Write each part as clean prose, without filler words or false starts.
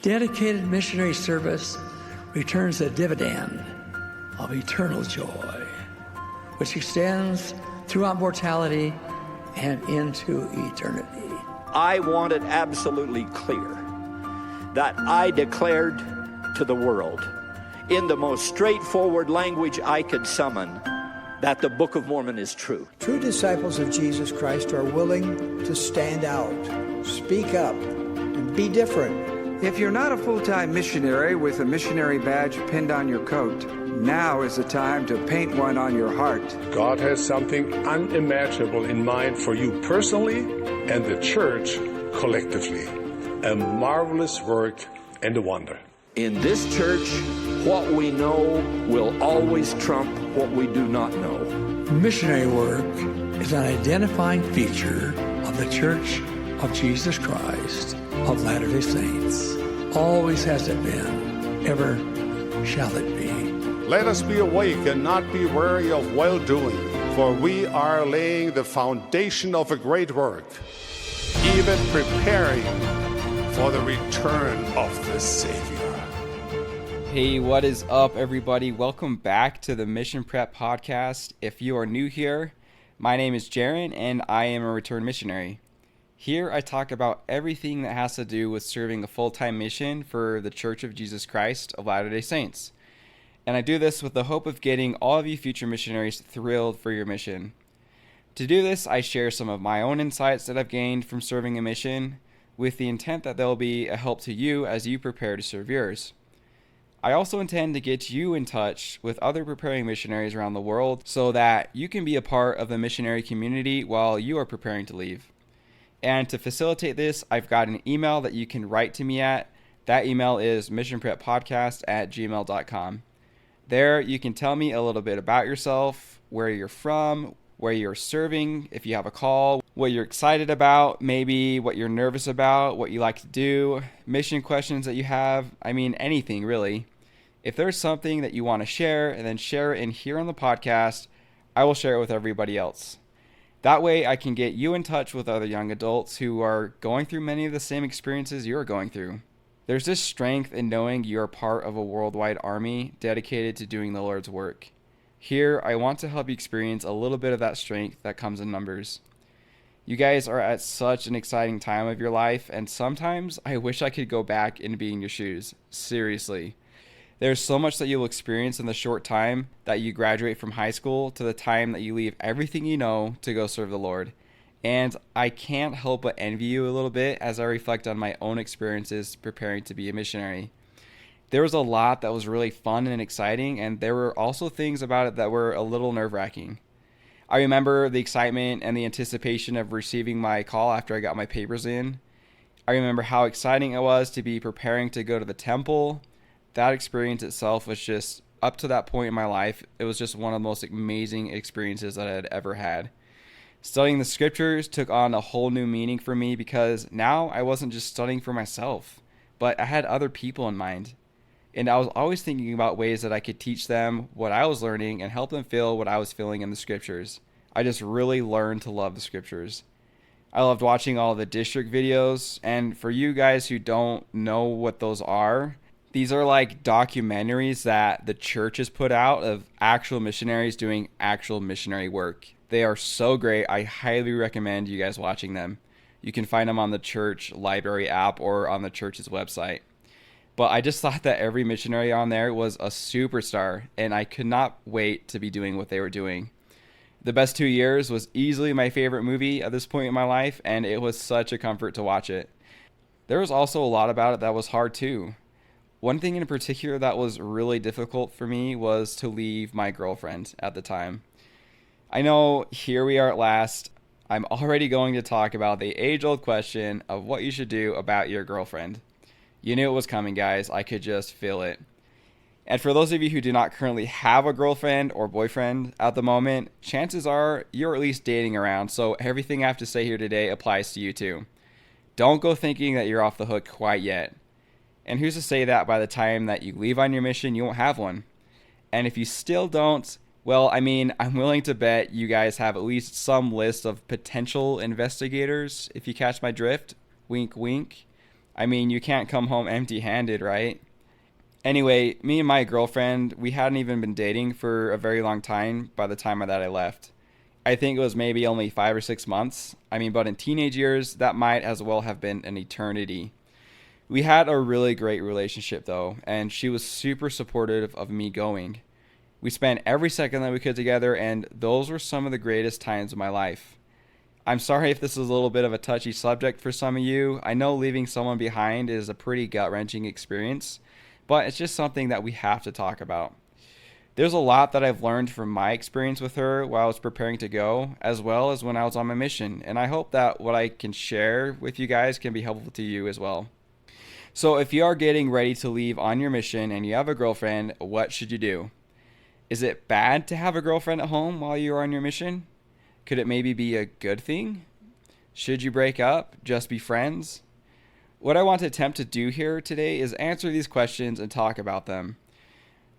Dedicated missionary service returns a dividend of eternal joy, which extends throughout mortality and into eternity. I want it absolutely clear that I declared to the world, in the most straightforward language I could summon, that the Book of Mormon is true. True disciples of Jesus Christ are willing to stand out, speak up, and be different. If you're not a full-time missionary with a missionary badge pinned on your coat, now is the time to paint one on your heart. God has something unimaginable in mind for you personally and the church collectively. A marvelous work and a wonder. In this church, what we know will always trump what we do not know. Missionary work is an identifying feature of the Church of Jesus Christ of Latter-day Saints. Always has it been, ever shall it be. Let us be awake and not be weary of well-doing, for we are laying the foundation of a great work, even preparing for the return of the Savior. Hey, what is up, everybody? Welcome back to the Mission Prep Podcast. If you are new here, my name is Jaron, and I am a returned missionary. Here I talk about everything that has to do with serving a full-time mission for the Church of Jesus Christ of Latter-day Saints. And I do this with the hope of getting all of you future missionaries thrilled for your mission. To do this, I share some of my own insights that I've gained from serving a mission, with the intent that they'll be a help to you as you prepare to serve yours. I also intend to get you in touch with other preparing missionaries around the world so that you can be a part of the missionary community while you are preparing to leave. And to facilitate this, I've got an email that you can write to me at. That email is missionpreppodcast@gmail.com. There you can tell me a little bit about yourself, where you're from, where you're serving, if you have a call, what you're excited about, maybe what you're nervous about, what you like to do, mission questions that you have. I mean, anything really. If there's something that you want to share, and then share it in here on the podcast, I will share it with everybody else. That way I can get you in touch with other young adults who are going through many of the same experiences you're going through. There's this strength in knowing you're part of a worldwide army dedicated to doing the Lord's work. Here, I want to help you experience a little bit of that strength that comes in numbers. You guys are at such an exciting time of your life, and sometimes I wish I could go back and be in your shoes. Seriously. There's so much that you'll experience in the short time that you graduate from high school to the time that you leave everything you know to go serve the Lord. And I can't help but envy you a little bit as I reflect on my own experiences preparing to be a missionary. There was a lot that was really fun and exciting, and there were also things about it that were a little nerve-wracking. I remember the excitement and the anticipation of receiving my call after I got my papers in. I remember how exciting it was to be preparing to go to the temple. That experience itself was just, up to that point in my life, it was just one of the most amazing experiences that I had ever had. Studying the scriptures took on a whole new meaning for me because now I wasn't just studying for myself, but I had other people in mind. And I was always thinking about ways that I could teach them what I was learning and help them feel what I was feeling in the scriptures. I just really learned to love the scriptures. I loved watching all the district videos, and for you guys who don't know what those are, these are like documentaries that the church has put out of actual missionaries doing actual missionary work. They are so great. I highly recommend you guys watching them. You can find them on the church library app or on the church's website. But I just thought that every missionary on there was a superstar, and I could not wait to be doing what they were doing. The Best 2 Years was easily my favorite movie at this point in my life, and it was such a comfort to watch it. There was also a lot about it that was hard too. One thing in particular that was really difficult for me was to leave my girlfriend at the time. I know, here we are at last. I'm already going to talk about the age-old question of what you should do about your girlfriend. You knew it was coming, guys. I could just feel it. And for those of you who do not currently have a girlfriend or boyfriend at the moment, chances are you're at least dating around, so everything I have to say here today applies to you too. Don't go thinking that you're off the hook quite yet. And who's to say that by the time that you leave on your mission, you won't have one? And if you still don't, well, I mean, I'm willing to bet you guys have at least some list of potential investigators, if you catch my drift. Wink, wink. I mean, you can't come home empty-handed, right? Anyway, me and my girlfriend, we hadn't even been dating for a very long time by the time that I left. I think it was maybe only 5 or 6 months. I mean, but in teenage years, that might as well have been an eternity. We had a really great relationship though, and she was super supportive of me going. We spent every second that we could together, and those were some of the greatest times of my life. I'm sorry if this is a little bit of a touchy subject for some of you. I know leaving someone behind is a pretty gut-wrenching experience, but it's just something that we have to talk about. There's a lot that I've learned from my experience with her while I was preparing to go, as well as when I was on my mission, and I hope that what I can share with you guys can be helpful to you as well. So if you are getting ready to leave on your mission and you have a girlfriend, what should you do? Is it bad to have a girlfriend at home while you're on your mission? Could it maybe be a good thing? Should you break up? Just be friends? What I want to attempt to do here today is answer these questions and talk about them.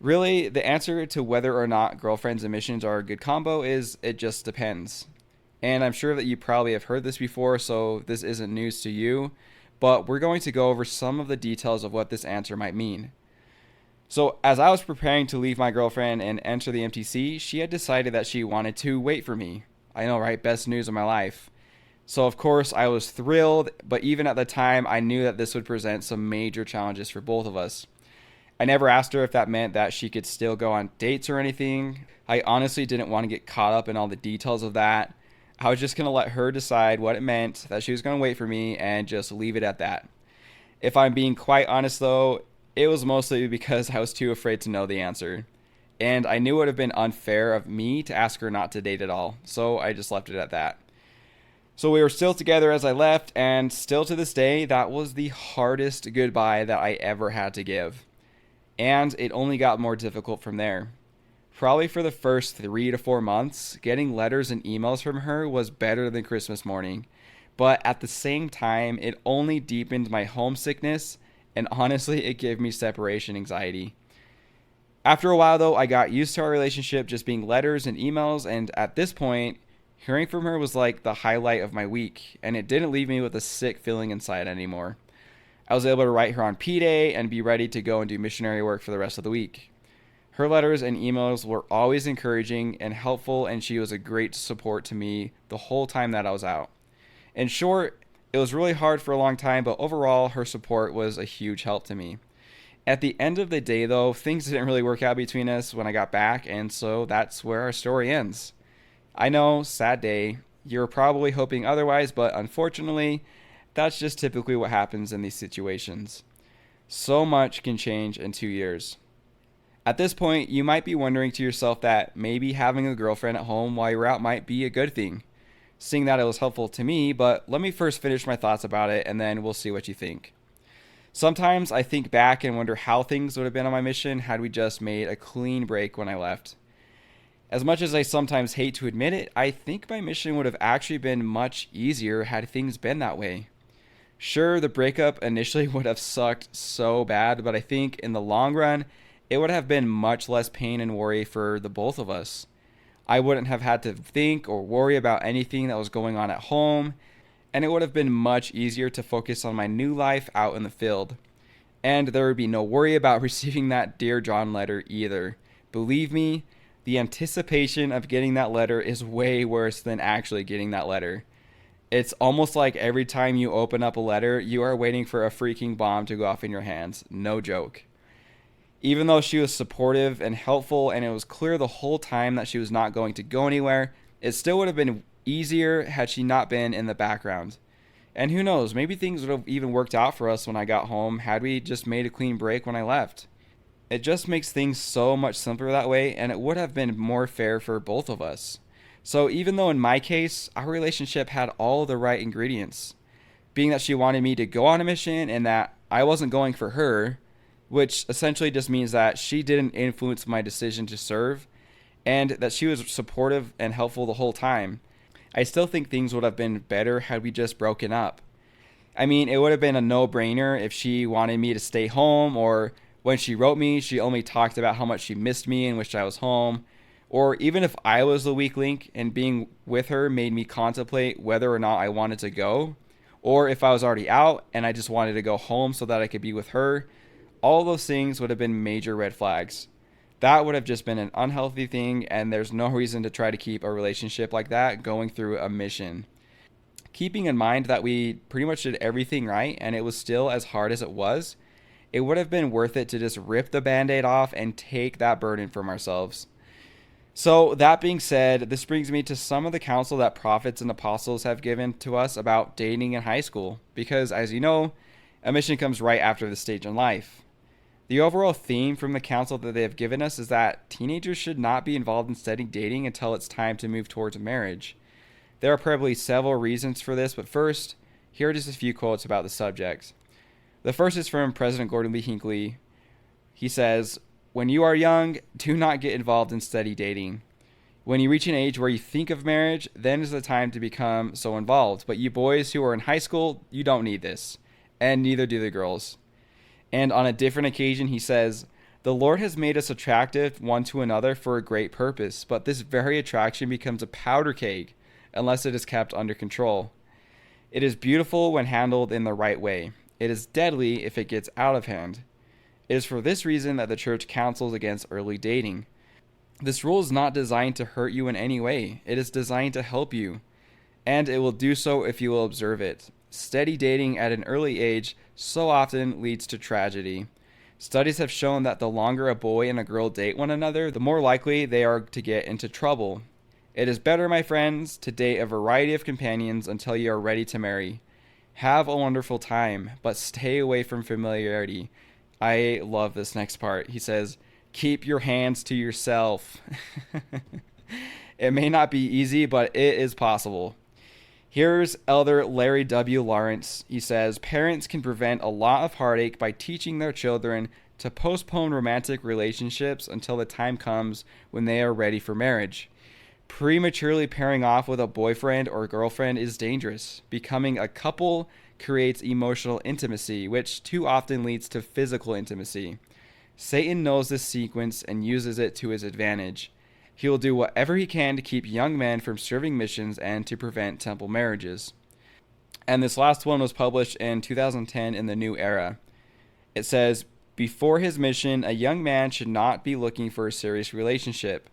Really, the answer to whether or not girlfriends and missions are a good combo is it just depends. And I'm sure that you probably have heard this before, so this isn't news to you, but we're going to go over some of the details of what this answer might mean. So as I was preparing to leave my girlfriend and enter the MTC, she had decided that she wanted to wait for me. I know, right? Best news of my life. So of course I was thrilled, but even at the time I knew that this would present some major challenges for both of us. I never asked her if that meant that she could still go on dates or anything. I honestly didn't want to get caught up in all the details of that. I was just going to let her decide what it meant, that she was going to wait for me, and just leave it at that. If I'm being quite honest though, it was mostly because I was too afraid to know the answer. And I knew it would have been unfair of me to ask her not to date at all, so I just left it at that. So we were still together as I left, and still to this day, that was the hardest goodbye that I ever had to give. And it only got more difficult from there. Probably for the first 3 to 4 months, getting letters and emails from her was better than Christmas morning. But at the same time, it only deepened my homesickness, and honestly, it gave me separation anxiety. After a while though, I got used to our relationship just being letters and emails, and at this point, hearing from her was like the highlight of my week, and it didn't leave me with a sick feeling inside anymore. I was able to write her on P-Day and be ready to go and do missionary work for the rest of the week. Her letters and emails were always encouraging and helpful, and she was a great support to me the whole time that I was out. In short, it was really hard for a long time, but overall, her support was a huge help to me. At the end of the day, though, things didn't really work out between us when I got back, and so that's where our story ends. I know, sad day. You're probably hoping otherwise, but unfortunately, that's just typically what happens in these situations. So much can change in 2 years. At this point, you might be wondering to yourself that maybe having a girlfriend at home while you're out might be a good thing, seeing that it was helpful to me, but let me first finish my thoughts about it and then we'll see what you think. Sometimes I think back and wonder how things would have been on my mission had we just made a clean break when I left. As much as I sometimes hate to admit it, I think my mission would have actually been much easier had things been that way. Sure, the breakup initially would have sucked so bad, but I think in the long run, it would have been much less pain and worry for the both of us. I wouldn't have had to think or worry about anything that was going on at home, and it would have been much easier to focus on my new life out in the field. And there would be no worry about receiving that Dear John letter either. Believe me, the anticipation of getting that letter is way worse than actually getting that letter. It's almost like every time you open up a letter, you are waiting for a freaking bomb to go off in your hands. No joke. Even though she was supportive and helpful, and it was clear the whole time that she was not going to go anywhere, it still would have been easier had she not been in the background. And who knows, maybe things would have even worked out for us when I got home had we just made a clean break when I left. It just makes things so much simpler that way, and it would have been more fair for both of us. So even though in my case, our relationship had all the right ingredients, being that she wanted me to go on a mission and that I wasn't going for her, which essentially just means that she didn't influence my decision to serve, and that she was supportive and helpful the whole time, I still think things would have been better had we just broken up. I mean, it would have been a no-brainer if she wanted me to stay home, or when she wrote me, she only talked about how much she missed me and wished I was home. Or even if I was the weak link and being with her made me contemplate whether or not I wanted to go, or if I was already out and I just wanted to go home so that I could be with her, all those things would have been major red flags. That would have just been an unhealthy thing, and there's no reason to try to keep a relationship like that going through a mission. Keeping in mind that we pretty much did everything right and it was still as hard as it was, it would have been worth it to just rip the band-aid off and take that burden from ourselves. So that being said, this brings me to some of the counsel that prophets and apostles have given to us about dating in high school, because as you know, a mission comes right after this stage in life. The overall theme from the counsel that they have given us is that teenagers should not be involved in studying dating until it's time to move towards marriage. There are probably several reasons for this, but first, here are just a few quotes about the subject. The first is from President Gordon B. Hinckley. He says, "When you are young, do not get involved in steady dating. When you reach an age where you think of marriage, then is the time to become so involved. But you boys who are in high school, you don't need this. And neither do the girls." And on a different occasion, he says, "The Lord has made us attractive one to another for a great purpose, but this very attraction becomes a powder keg unless it is kept under control. It is beautiful when handled in the right way. It is deadly if it gets out of hand. It is for this reason that the church counsels against early dating. This rule is not designed to hurt you in any way. It is designed to help you, and it will do so if you will observe it. Steady dating at an early age so often leads to tragedy. Studies have shown that the longer a boy and a girl date one another, the more likely they are to get into trouble. It is better, my friends, to date a variety of companions until you are ready to marry. Have a wonderful time, but stay away from familiarity." I love this next part. He says, "Keep your hands to yourself." It may not be easy, but it is possible. Here's Elder Larry W. Lawrence. He says, "Parents can prevent a lot of heartache by teaching their children to postpone romantic relationships until the time comes when they are ready for marriage. Prematurely pairing off with a boyfriend or girlfriend is dangerous. Becoming a couple creates emotional intimacy, which too often leads to physical intimacy. Satan knows this sequence and uses it to his advantage. He will do whatever he can to keep young men from serving missions and to prevent temple marriages." And this last one was published in 2010 in the New Era. It says, "Before his mission, a young man should not be looking for a serious relationship.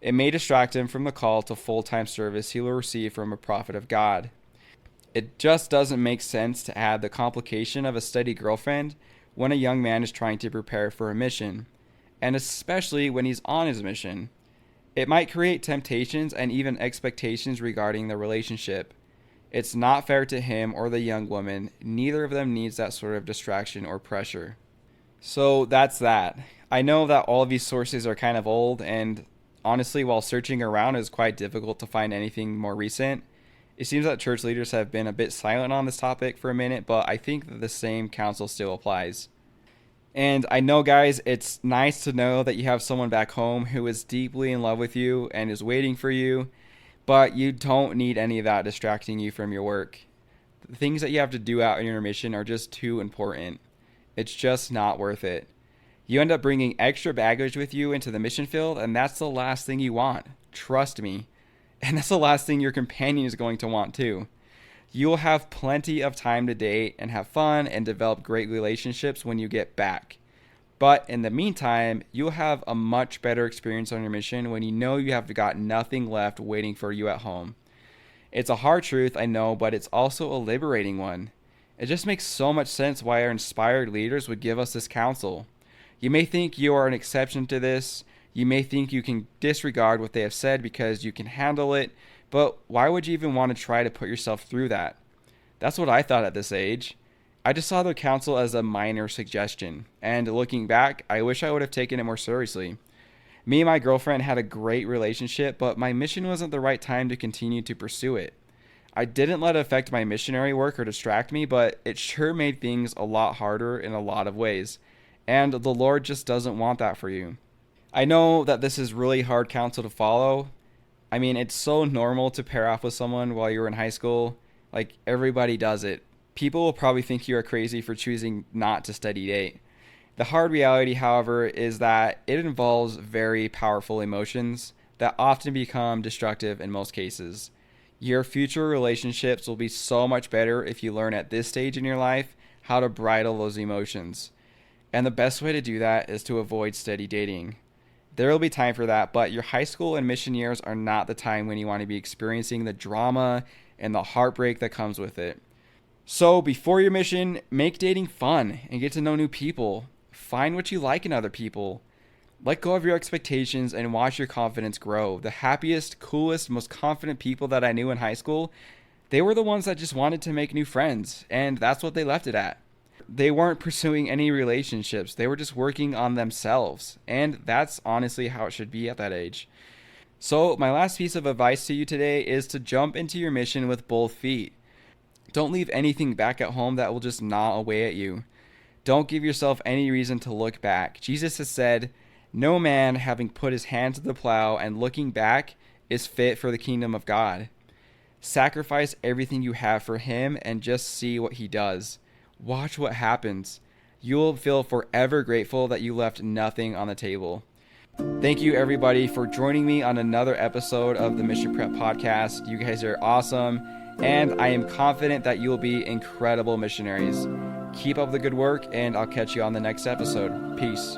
It may distract him from the call to full-time service he will receive from a prophet of God. It just doesn't make sense to add the complication of a steady girlfriend when a young man is trying to prepare for a mission, and especially when he's on his mission. It might create temptations and even expectations regarding the relationship. It's not fair to him or the young woman. Neither of them needs that sort of distraction or pressure." So that's that. I know that all of these sources are kind of old, and honestly, while searching around, it is quite difficult to find anything more recent. It seems that church leaders have been a bit silent on this topic for a minute, but I think that the same counsel still applies. And I know, guys, it's nice to know that you have someone back home who is deeply in love with you and is waiting for you, but you don't need any of that distracting you from your work. The things that you have to do out in your mission are just too important. It's just not worth it. You end up bringing extra baggage with you into the mission field, and that's the last thing you want. Trust me. And that's the last thing your companion is going to want too. You will have plenty of time to date and have fun and develop great relationships when you get back. But in the meantime, you'll have a much better experience on your mission when you know you have got nothing left waiting for you at home. It's a hard truth, I know, but it's also a liberating one. It just makes so much sense why our inspired leaders would give us this counsel. You may think you are an exception to this. You may think you can disregard what they have said because you can handle it, but why would you even want to try to put yourself through that? That's what I thought at this age. I just saw their counsel as a minor suggestion, and looking back, I wish I would have taken it more seriously. Me and my girlfriend had a great relationship, but my mission wasn't the right time to continue to pursue it. I didn't let it affect my missionary work or distract me, but it sure made things a lot harder in a lot of ways. And the Lord just doesn't want that for you. I know that this is really hard counsel to follow. I mean, it's so normal to pair off with someone while you're in high school. Like, everybody does it. People will probably think you are crazy for choosing not to study date. The hard reality, however, is that it involves very powerful emotions that often become destructive in most cases. Your future relationships will be so much better if you learn at this stage in your life how to bridle those emotions. And the best way to do that is to avoid steady dating. There will be time for that, but your high school and mission years are not the time when you want to be experiencing the drama and the heartbreak that comes with it. So before your mission, make dating fun and get to know new people. Find what you like in other people. Let go of your expectations and watch your confidence grow. The happiest, coolest, most confident people that I knew in high school, they were the ones that just wanted to make new friends, and that's what they left it at. They weren't pursuing any relationships. They were just working on themselves, and that's honestly how it should be at that age. So my last piece of advice to you today is to jump into your mission with both feet. Don't leave anything back at home that will just gnaw away at you. Don't give yourself any reason to look back. Jesus has said, "No man having put his hand to the plow and looking back is fit for the kingdom of God." Sacrifice everything you have for him and just see what he does. Watch what happens. You will feel forever grateful that you left nothing on the table. Thank you, everybody, for joining me on another episode of the Mission Prep Podcast. You guys are awesome, and I am confident that you will be incredible missionaries. Keep up the good work, and I'll catch you on the next episode. Peace.